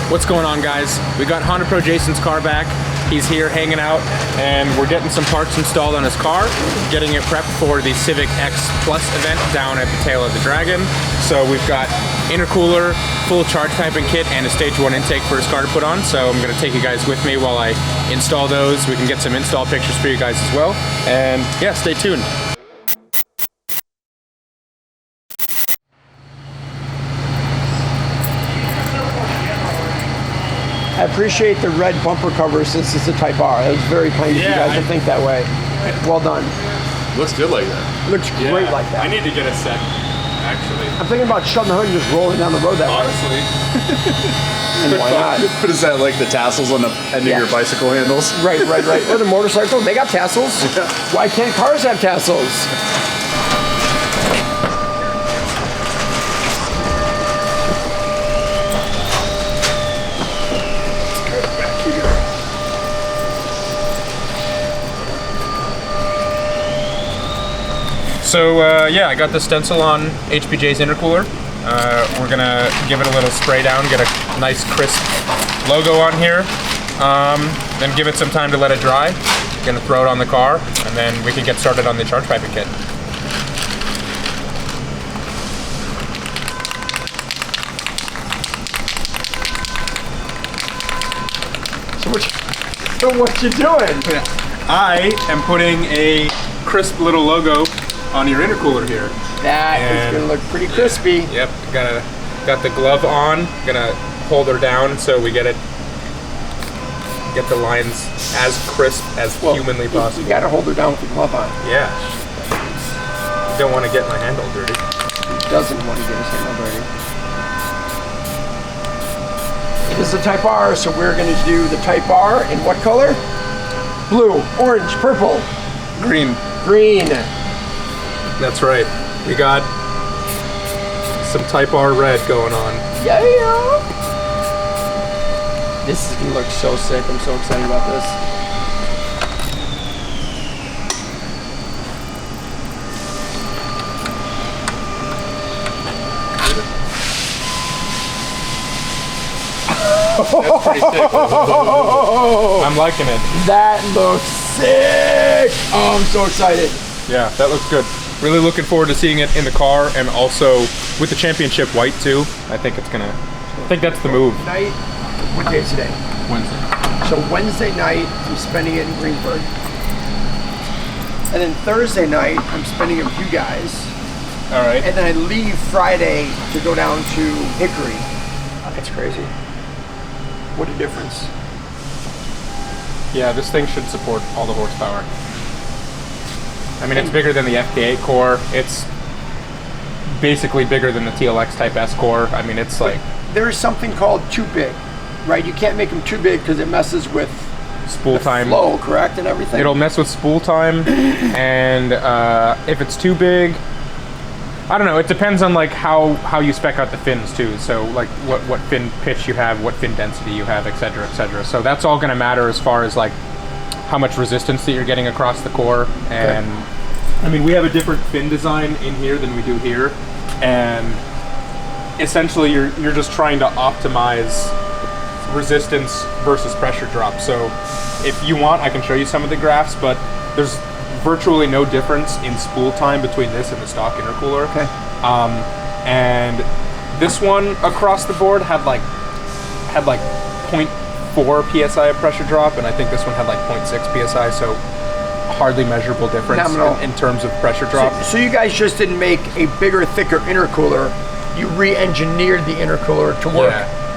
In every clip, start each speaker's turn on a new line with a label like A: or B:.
A: What's going on, guys? We got Honda Pro Jason's car back. He's here hanging out, and we're getting some parts installed on his car, getting it prepped for the CivicX Plus event down at the tail of the Dragon. So we've got intercooler, full charge piping kit, and a stage 1 intake for his car to put on. So I'm gonna take you guys with me while I install those. We can get some install pictures for you guys as well. And yeah, stay tuned.
B: I appreciate the red bumper cover since it's a Type-R. That was very kind of you guys to think that way. Well done.
C: Looks good like that.
B: Looks great like that.
A: I need to get a set, actually.
B: I'm thinking about shutting the hood and just rolling down the road that way.
A: Honestly.
B: And why not?
C: But is that like the tassels on the end of your bicycle handles?
B: Right. Or the motorcycle, they got tassels. Why can't cars have tassels?
A: So yeah, I got the stencil on HPJ's intercooler. We're gonna give it a little spray down, get a nice crisp logo on here. Then give it some time to let it dry. Gonna throw it on the car, and then we can get started on the charge piping kit.
B: So what you doing?
A: I am putting a crisp little logo on your intercooler here.
B: That is gonna look pretty crispy.
A: Yep, got the glove on. Gonna hold her down so we get the lines as crisp as humanly possible.
B: You gotta hold her down with the glove on.
A: Yeah. Don't want to get my handle dirty.
B: He doesn't want to get his handle dirty. This is a Type-R, so we're gonna do the Type-R in what color? Blue, orange, purple,
A: Green.
B: green.
A: That's right. We got some Type-R red going on.
B: Yeah. This is gonna look so sick. I'm so excited about this.
A: That's pretty sick. I'm liking it.
B: That looks sick. Oh, I'm so excited.
A: Yeah, that looks good. Really looking forward to seeing it in the car, and also with the championship white too. I think that's the move.
B: Night. What day is today?
A: Wednesday.
B: So Wednesday night, I'm spending it in Greenberg. And then Thursday night, I'm spending it with you guys.
A: All right.
B: And then I leave Friday to go down to Hickory. That's crazy. What a difference.
A: Yeah, this thing should support all the horsepower. I mean, it's bigger than the FK8 core. It's basically bigger than the TLX Type S core. I mean, it's like...
B: There is something called too big, right? You can't make them too big because it messes with
A: spool time.
B: Flow, correct, and everything?
A: It'll mess with spool time, and if it's too big, I don't know. It depends on like how you spec out the fins too. So like what fin pitch you have, what fin density you have, etc., etc. So that's all going to matter as far as like how much resistance that you're getting across the core. And I mean, we have a different fin design in here than we do here, and essentially you're just trying to optimize resistance versus pressure drop. So if you want, I can show you some of the graphs, but there's virtually no difference in spool time between this and the stock intercooler.
B: Okay.
A: And this one across the board had like 0.4 psi of pressure drop, and I think this one had like 0.6 psi, so hardly measurable difference in terms of pressure drop.
B: So you guys just didn't make a bigger, thicker intercooler. You re-engineered the intercooler to work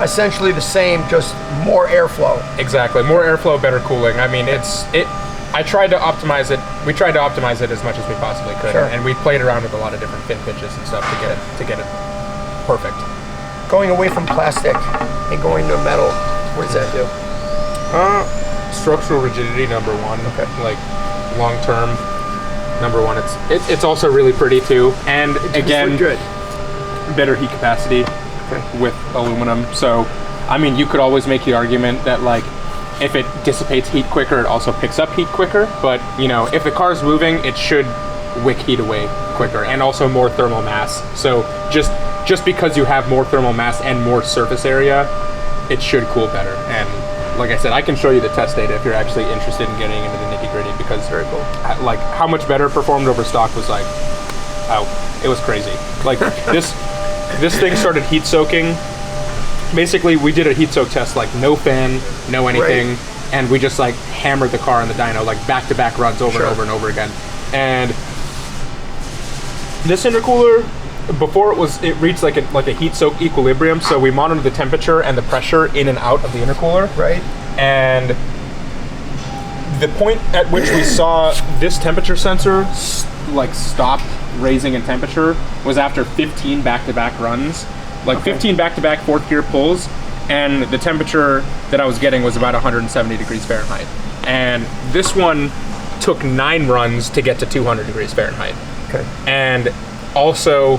B: essentially the same, just more airflow.
A: Exactly, more airflow, better cooling. I mean, I tried to optimize it. We tried to optimize it as much as we possibly could, and we played around with a lot of different fin pitches and stuff to get it perfect.
B: Going away from plastic and going to metal, what does that do?
A: Structural rigidity, number one. Okay. Like long term, number one. It's also really pretty too, and again, good. Better heat capacity with aluminum. So, I mean, you could always make the argument that like, if it dissipates heat quicker, it also picks up heat quicker. But you know, if the car's moving, it should wick heat away quicker, and also more thermal mass. So just because you have more thermal mass and more surface area it should cool better. And like I said, I can show you the test data if you're actually interested in getting into the nitty gritty, because
B: Very cool.
A: like how much better it performed over stock was like, oh, it was crazy. Like this thing started heat soaking. Basically, we did a heat soak test, like no fan, no anything,
B: Right.
A: and we just like hammered the car in the dyno, like back-to-back runs over and over and over again. And this intercooler, before it reached like a heat soak equilibrium, so we monitored the temperature and the pressure in and out of the intercooler.
B: Right.
A: And the point at which we saw this temperature sensor like stop raising in temperature was after 15 back-to-back runs, like 15 back-to-back fourth gear pulls, and the temperature that I was getting was about 170 degrees Fahrenheit. And this one took 9 runs to get to 200 degrees Fahrenheit.
B: Okay.
A: And also,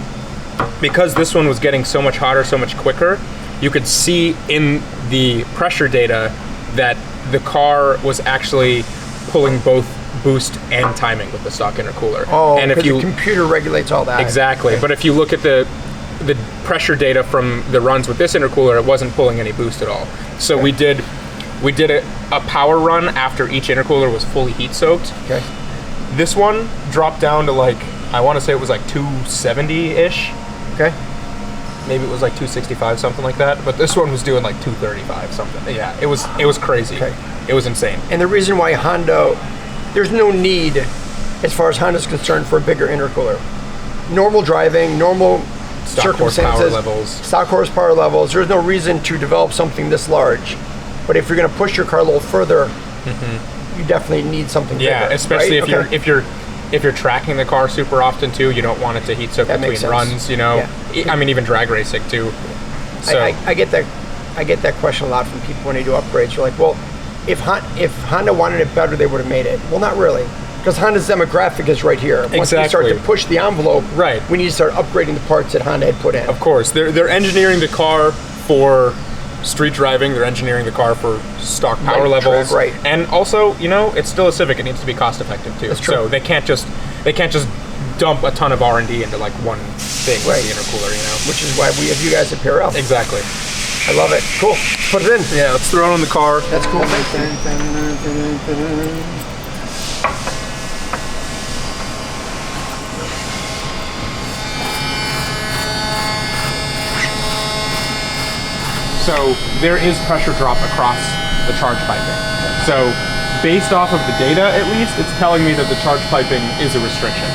A: because this one was getting so much hotter so much quicker, you could see in the pressure data that the car was actually pulling both boost and timing with the stock intercooler.
B: Oh,
A: and if
B: because the computer regulates all that.
A: Exactly.
B: Okay.
A: But if you look at the pressure data from the runs with this intercooler, it wasn't pulling any boost at all. So
B: Okay.
A: we did a power run after each intercooler was fully heat soaked.
B: Okay.
A: This one dropped down to like, I want to say it was like 270-ish.
B: Okay.
A: Maybe it was like 265, something like that. But this one was doing like 235 something. Yeah, it was crazy.
B: Okay.
A: It was insane.
B: And the reason why Honda, there's no need, as far as Honda's concerned, for a bigger intercooler. Normal driving, normal
A: Stock
B: circumstances,
A: horsepower levels.
B: stock horsepower levels. There's no reason to develop something this large. But if you're going to push your car a little further, you definitely need something
A: Yeah,
B: bigger.
A: especially
B: right?
A: if you're tracking the car super often too. You don't want it to heat soak
B: That
A: between
B: makes sense.
A: runs. You know,
B: Yeah.
A: I mean even drag racing too. So
B: I get that. I get that question a lot from people when they do upgrades. You're like, well, if Honda wanted it better, they would have made it. Well, not really, because Honda's demographic is right here. Once we start
A: Exactly.
B: to push the envelope,
A: Right.
B: we need to start upgrading the parts that Honda had put in.
A: of course they're engineering the car for street driving. They're engineering the car for stock power
B: Light
A: levels.
B: track, right.
A: And also, you know, it's still a Civic. It needs to be cost effective too.
B: That's true.
A: So they can't just dump a ton of R&D into like one thing
B: Right.
A: like the intercooler. You know.
B: Which is why we have you guys at PRL.
A: Exactly.
B: I love it. Cool. Put it in.
A: Yeah. Let's throw it on the car.
B: That's cool.
A: So there is pressure drop across the charge piping. So based off of the data, at least, it's telling me that the charge piping is a restriction.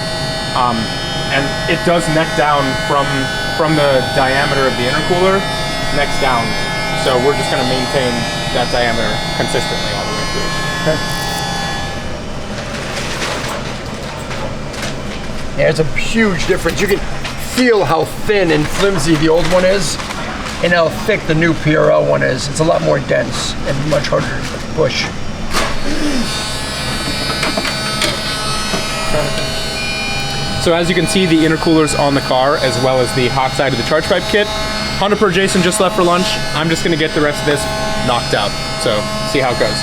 A: And it does neck down from the diameter of the intercooler, necks down. So we're just going to maintain that diameter consistently all the way through.
B: Okay. Yeah, it's a huge difference. You can feel how thin and flimsy the old one is, and how thick the new PRL one is. It's a lot more dense and much harder to push.
A: So as you can see, the intercooler's on the car, as well as the hot side of the charge pipe kit. Honda Pro Jason just left for lunch. I'm just going to get the rest of this knocked out. So see how it goes.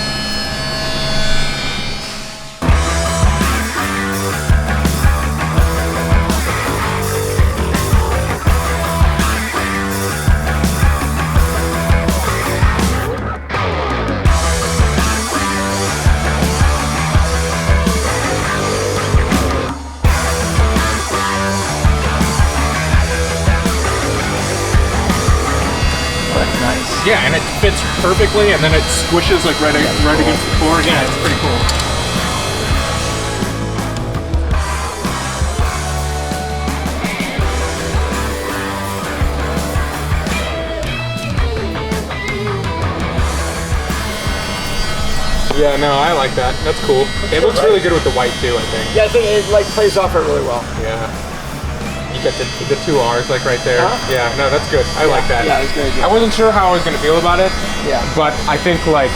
B: That's nice.
A: Yeah, and it fits perfectly, and then it squishes like right against the floor. Yeah, it's pretty cool. Yeah, no, I like that. That's cool. It looks really good with the white too, I think.
B: Yeah, I think it like plays off it really well.
A: Yeah. You get the two R's like right there.
B: Huh?
A: Yeah, no, that's good. I like that.
B: Yeah, it's very good.
A: I wasn't sure how I was gonna feel about it.
B: Yeah.
A: But I think like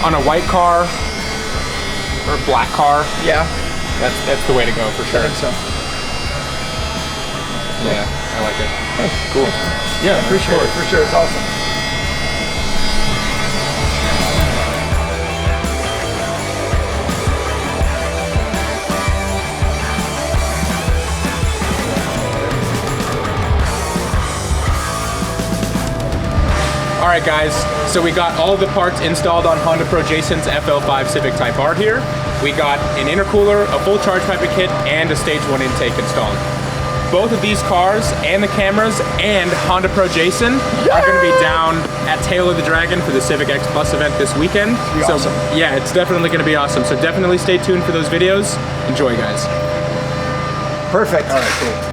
A: on a white car or a black car,
B: Yeah,
A: that's the way to go for
B: I
A: sure.
B: think so.
A: Yeah, I like it.
B: Cool.
A: Yeah,
B: Appreciate it. For sure, it's awesome.
A: All right, guys, so we got all the parts installed on Honda Pro Jason's FL5 Civic Type-R here. We got an intercooler, a full charge piping kit, and a stage 1 intake installed. Both of these cars and the cameras and Honda Pro Jason are going to be down at Tail of the Dragon for the CivicX Plus event this weekend. So
B: awesome.
A: yeah, it's definitely going to be awesome. So definitely stay tuned for those videos. Enjoy, guys.
B: Perfect.
C: All right, cool.